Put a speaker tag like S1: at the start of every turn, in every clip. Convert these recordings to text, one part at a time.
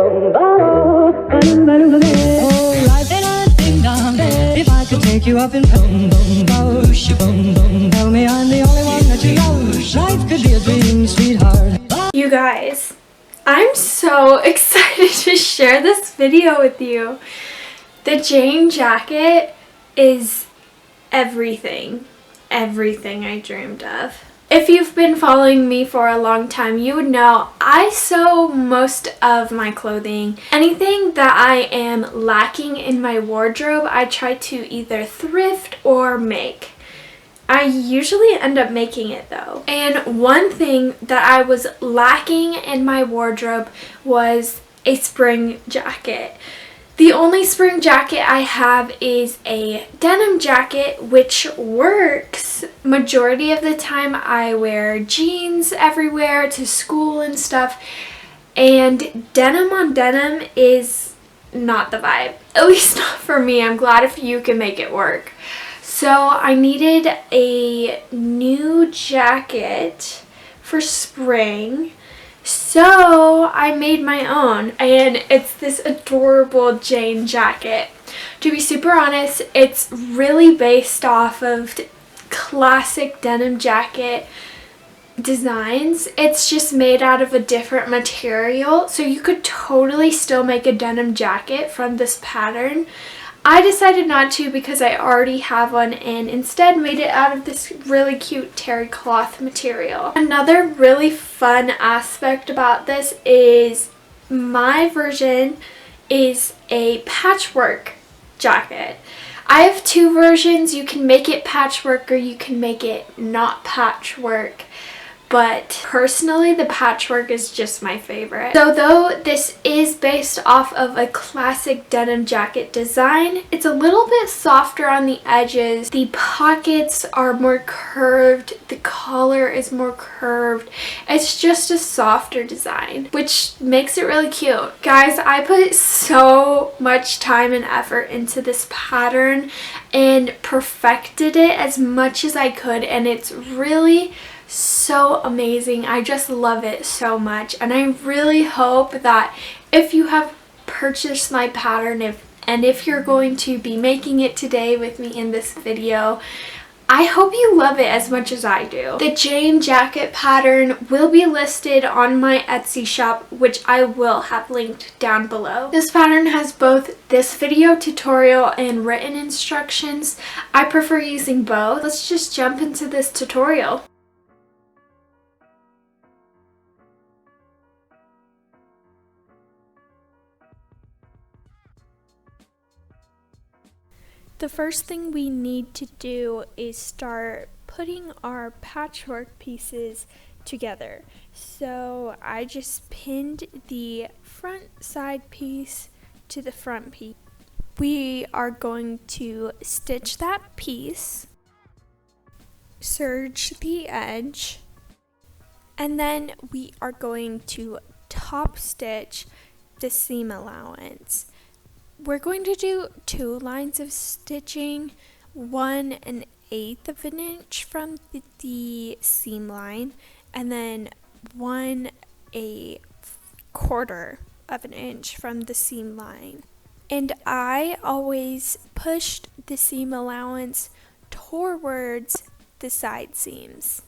S1: Oh, life ain't a ding dong. If I could take you up in boom boom boom, tell me I'm the only one that you love. Life could be a dream, sweetheart.
S2: You guys, I'm so excited to share this video with you. The Jane jacket is everything I dreamed of. If you've been following me for a long time, you would know I sew most of my clothing. Anything that I am lacking in my wardrobe, I try to either thrift or make. I usually end up making it though. And one thing that I was lacking in my wardrobe was a spring jacket. The only spring jacket I have is a denim jacket, which works. Majority of the time I wear jeans everywhere to school and stuff, and denim on denim is not the vibe. At least not for me. I'm glad if you can make it work. So I needed a new jacket for spring. So I made my own, and it's this adorable Jane jacket. To be super honest, it's really based off of classic denim jacket designs. It's just made out of a different material, so you could totally still make a denim jacket from this pattern. I decided not to because I already have one and instead made it out of this really cute terry cloth material. Another really fun aspect about this is my version is a patchwork jacket. I have two versions. You can make it patchwork or you can make it not patchwork. But personally, the patchwork is just my favorite. So though this is based off of a classic denim jacket design, it's a little bit softer on the edges. The pockets are more curved. The collar is more curved. It's just a softer design, which makes it really cute. Guys, I put so much time and effort into this pattern and perfected it as much as I could, and it's really so amazing. I just love it so much, and I really hope that if you have purchased my pattern, if you're going to be making it today with me in this video, I hope you love it as much as I do. The Jane jacket pattern will be listed on my Etsy shop, which I will have linked down below. This pattern has both this video tutorial and written instructions. I prefer using both. Let's just jump into this tutorial. The first thing we need to do is start putting our patchwork pieces together. So I just pinned the front side piece to the front piece. We are going to stitch that piece, serge the edge, and then we are going to top stitch the seam allowance. We're going to do 2 lines of stitching, 1 1/8 of an inch from the seam line, and then 1 1/4 of an inch from the seam line. And I always pushed the seam allowance towards the side seams.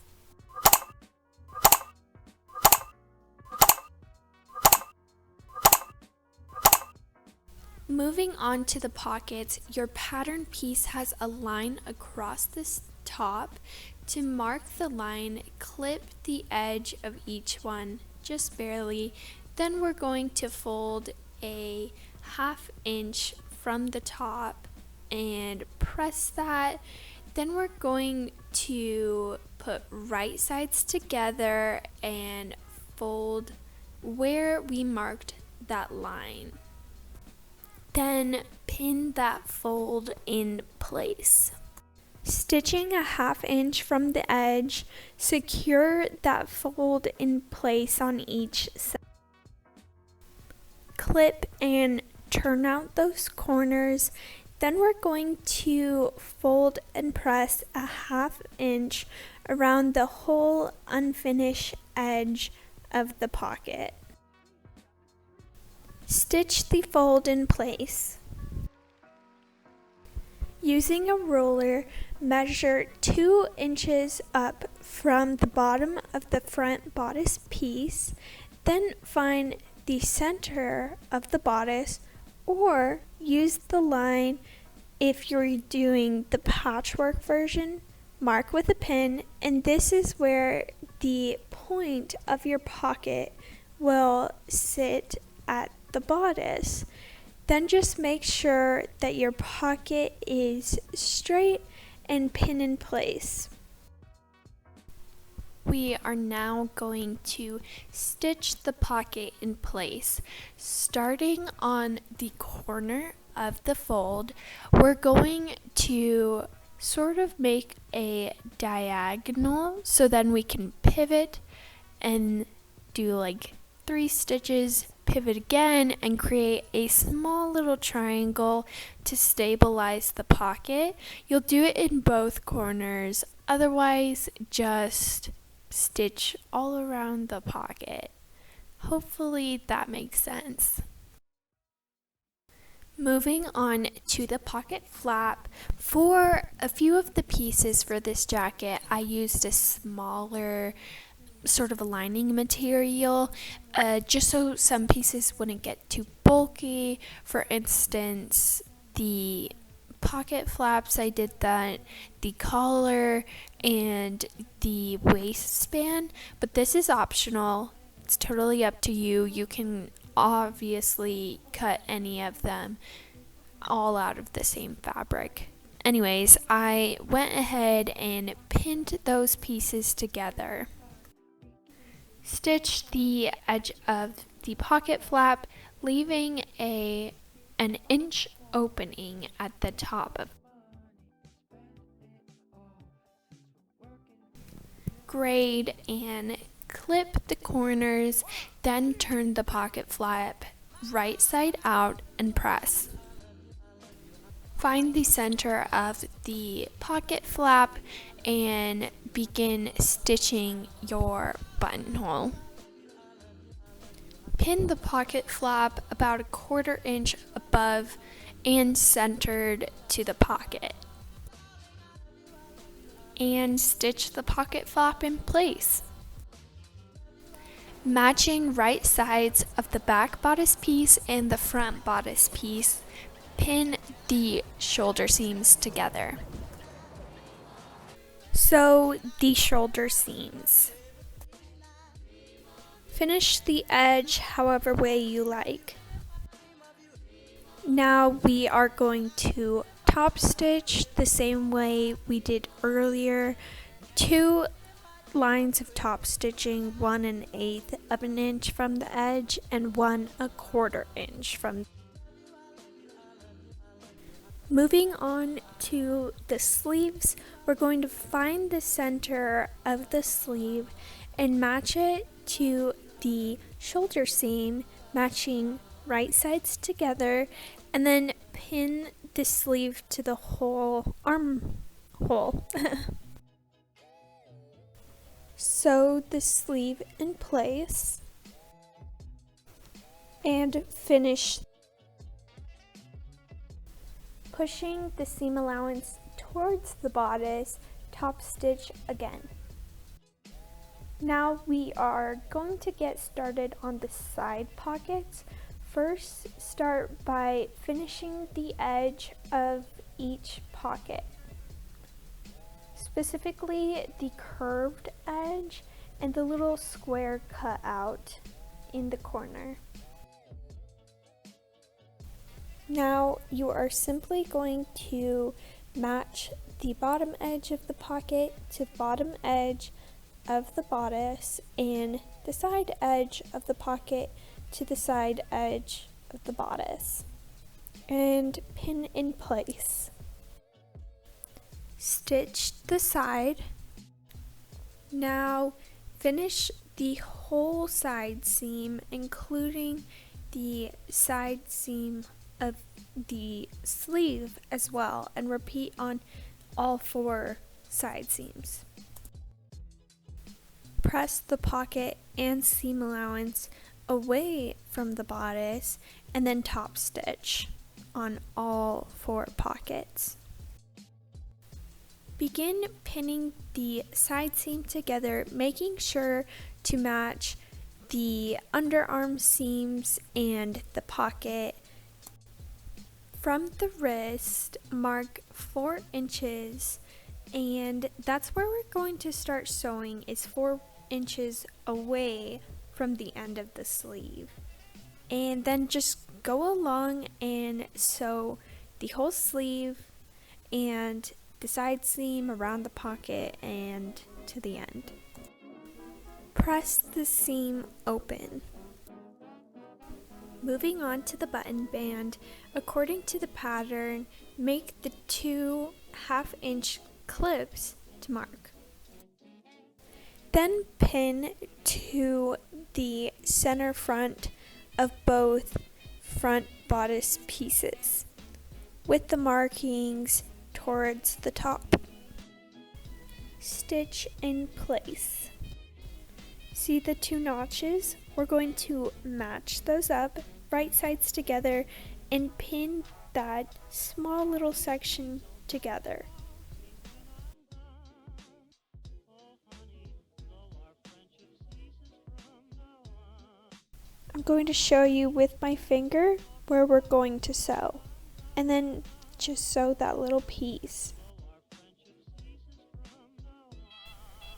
S2: Moving on to the pockets, your pattern piece has a line across this top. To mark the line, clip the edge of each one, just barely. Then we're going to fold a 1/2 inch from the top and press that. Then we're going to put right sides together and fold where we marked that line. Then pin that fold in place. Stitching a 1/2 inch from the edge, secure that fold in place on each side. Clip and turn out those corners. Then we're going to fold and press a 1/2 inch around the whole unfinished edge of the pocket. Stitch the fold in place. Using a ruler, measure 2 inches up from the bottom of the front bodice piece, then find the center of the bodice, or use the line if you're doing the patchwork version. Mark with a pin, and this is where the point of your pocket will sit at the bodice. Then just make sure that your pocket is straight and pin in place. We are now going to stitch the pocket in place. Starting on the corner of the fold, we're going to sort of make a diagonal so then we can pivot and do like 3 stitches, pivot again, and create a small little triangle to stabilize the pocket. You'll do it in both corners, otherwise just stitch all around the pocket. Hopefully that makes sense. Moving on to the pocket flap, for a few of the pieces for this jacket, I used a smaller sort of a lining material, just so some pieces wouldn't get too bulky. For instance, the pocket flaps, I did that, the collar, and the waistband, but this is optional. It's totally up to you. You can obviously cut any of them all out of the same fabric. Anyways, I went ahead and pinned those pieces together. Stitch the edge of the pocket flap, leaving an inch opening at the top of. Grade and clip the corners, then turn the pocket flap right side out and press. Find the center of the pocket flap and begin stitching your buttonhole. Pin the pocket flap about a 1/4 inch above and centered to the pocket. And stitch the pocket flap in place. Matching right sides of the back bodice piece and the front bodice piece, pin the shoulder seams together. Sew the shoulder seams. Finish the edge however way you like. Now we are going to top stitch the same way we did earlier. 2 lines of top stitching, 1 1/8 of an inch from the edge and 1 1/4 inch from. Moving on to the sleeves, we're going to find the center of the sleeve and match it to the shoulder seam, matching right sides together, and then pin the sleeve to the whole armhole. Sew the sleeve in place and finish pushing the seam allowance towards the bodice. Top stitch again. Now we are going to get started on the side pockets. First, start by finishing the edge of each pocket, specifically the curved edge and the little square cut out in the corner. Now you are simply going to match the bottom edge of the pocket to bottom edge of the bodice and the side edge of the pocket to the side edge of the bodice, and pin in place. Stitch the side. Now finish the whole side seam, including the side seam of the sleeve as well, and repeat on all 4 side seams. Press the pocket and seam allowance away from the bodice and then top stitch on all 4 pockets. Begin pinning the side seam together, making sure to match the underarm seams and the pocket. From the wrist, mark 4 inches, and that's where we're going to start sewing, is 4 inches away from the end of the sleeve. And then just go along and sew the whole sleeve and the side seam around the pocket and to the end. Press the seam open. Moving on to the button band, according to the pattern, make the 2 half-inch clips to mark. Then pin to the center front of both front bodice pieces, with the markings towards the top. Stitch in place. See the 2 notches? We're going to match those up, right sides together, and pin that small little section together. I'm going to show you with my finger where we're going to sew, and then just sew that little piece.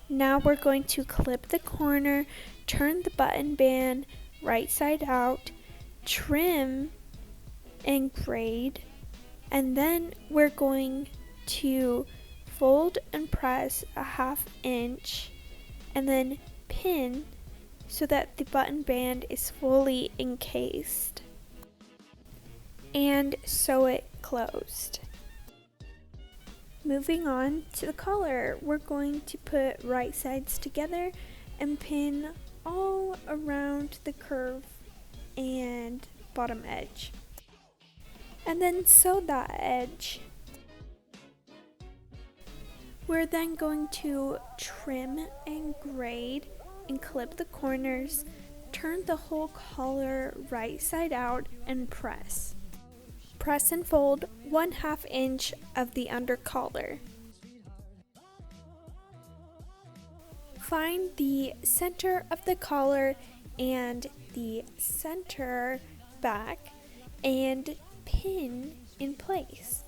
S2: Now we're going to clip the corner, turn the button band right side out, trim and braid, and then we're going to fold and press a half-inch and then pin so that the button band is fully encased, and sew it closed. Moving on to the collar, we're going to put right sides together and pin all around the curve and bottom edge, and then sew that edge. We're then going to trim and grade and clip the corners, turn the whole collar right side out and press. Press and fold 1/2 inch of the under collar. Find the center of the collar and the center back and pin in place,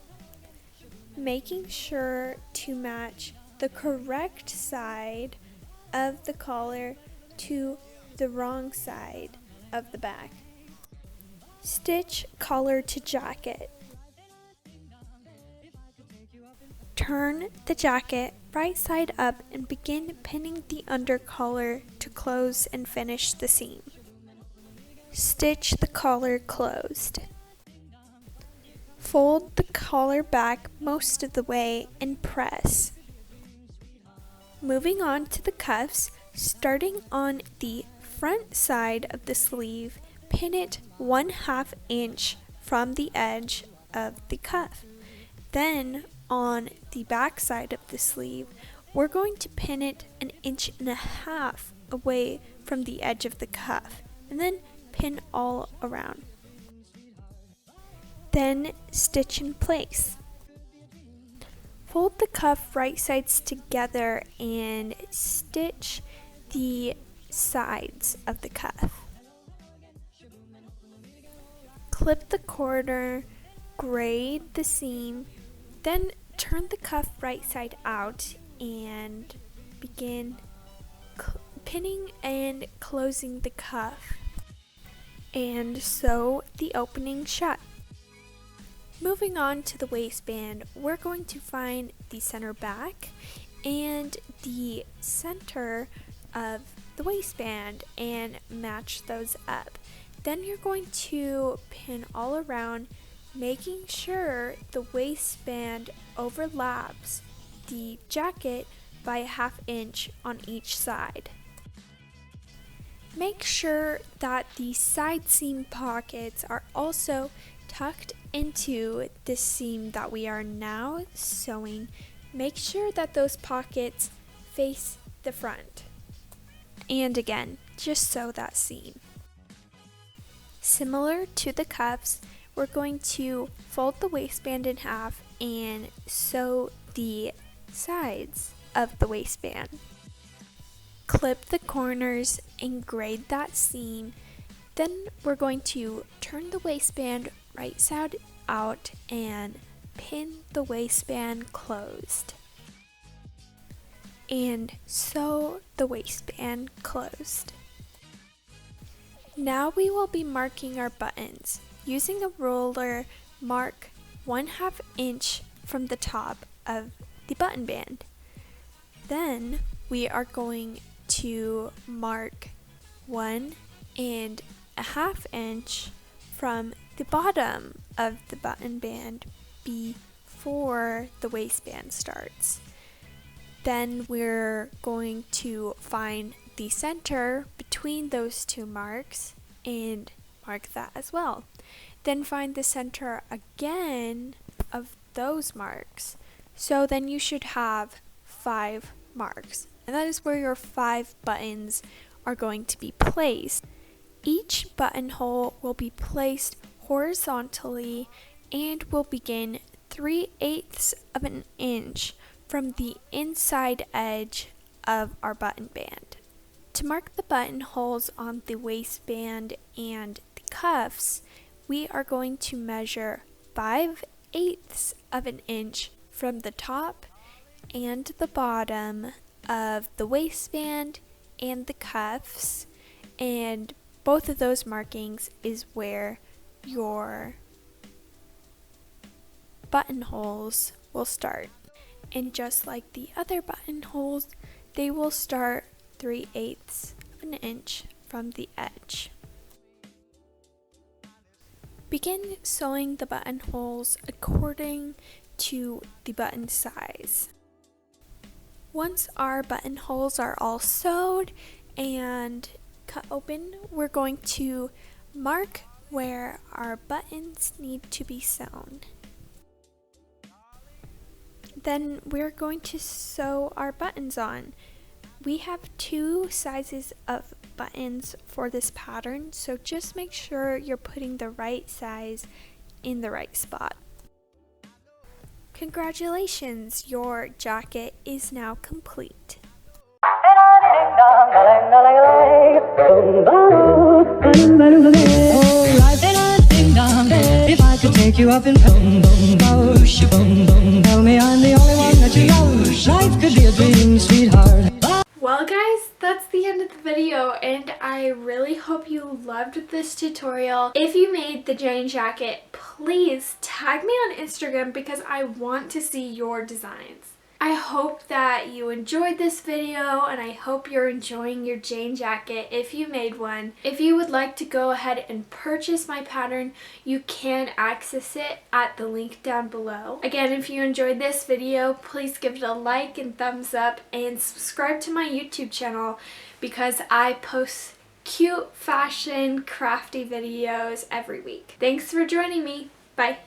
S2: making sure to match the correct side of the collar to the wrong side of the back. Stitch collar to jacket. Turn the jacket right side up and begin pinning the under collar to close and finish the seam. Stitch the collar closed. Fold the collar back most of the way and press. Moving on to the cuffs, starting on the front side of the sleeve, pin it 1/2 inch from the edge of the cuff. Then on the back side of the sleeve, we're going to pin it 1.5 inches away from the edge of the cuff, and then pin all around. Then stitch in place. Fold the cuff right sides together and stitch the sides of the cuff. Clip the corner, grade the seam, then turn the cuff right side out and begin pinning and closing the cuff, and sew the opening shut. Moving on to the waistband, we're going to find the center back and the center of the waistband and match those up. Then you're going to pin all around, making sure the waistband overlaps the jacket by 1/2 inch on each side. Make sure that the side seam pockets are also tucked into the seam that we are now sewing. Make sure that those pockets face the front. And again, just sew that seam. Similar to the cuffs, we're going to fold the waistband in half and sew the sides of the waistband. Clip the corners and grade that seam. Then we're going to turn the waistband right side out and pin the waistband closed. And sew the waistband closed. Now we will be marking our buttons. Using a ruler, mark 1/2 inch from the top of the button band. Then we are going to mark 1.5 inch from the bottom of the button band before the waistband starts. Then we're going to find the center between those two marks and mark that as well. Then find the center again of those marks. So then you should have 5 marks, and that is where your 5 buttons are going to be placed. Each buttonhole will be placed horizontally and will begin 3/8 of an inch from the inside edge of our button band. To mark the buttonholes on the waistband and the cuffs, we are going to measure 5/8 of an inch from the top and the bottom of the waistband and the cuffs, and both of those markings is where your buttonholes will start. And just like the other buttonholes, they will start 3/8 of an inch from the edge. Begin sewing the buttonholes according to the button size. Once our buttonholes are all sewed and cut open, we're going to mark where our buttons need to be sewn. Then we're going to sew our buttons on. We have 2 sizes of buttons for this pattern, so just make sure you're putting the right size in the right spot. Congratulations, your jacket is now complete.
S1: Oh, life ain't a ding dong. If I could take you up in boom boom boom boom boom, tell me I'm the only one that you love. Life could be a dream, sweetheart.
S2: Well guys, that's the end of the video, and I really hope you loved this tutorial. If you made the Jane jacket, please tag me on Instagram because I want to see your designs. I hope that you enjoyed this video, and I hope you're enjoying your Jane jacket if you made one. If you would like to go ahead and purchase my pattern, you can access it at the link down below. Again, if you enjoyed this video, please give it a like and thumbs up, and subscribe to my YouTube channel because I post cute fashion crafty videos every week. Thanks for joining me. Bye.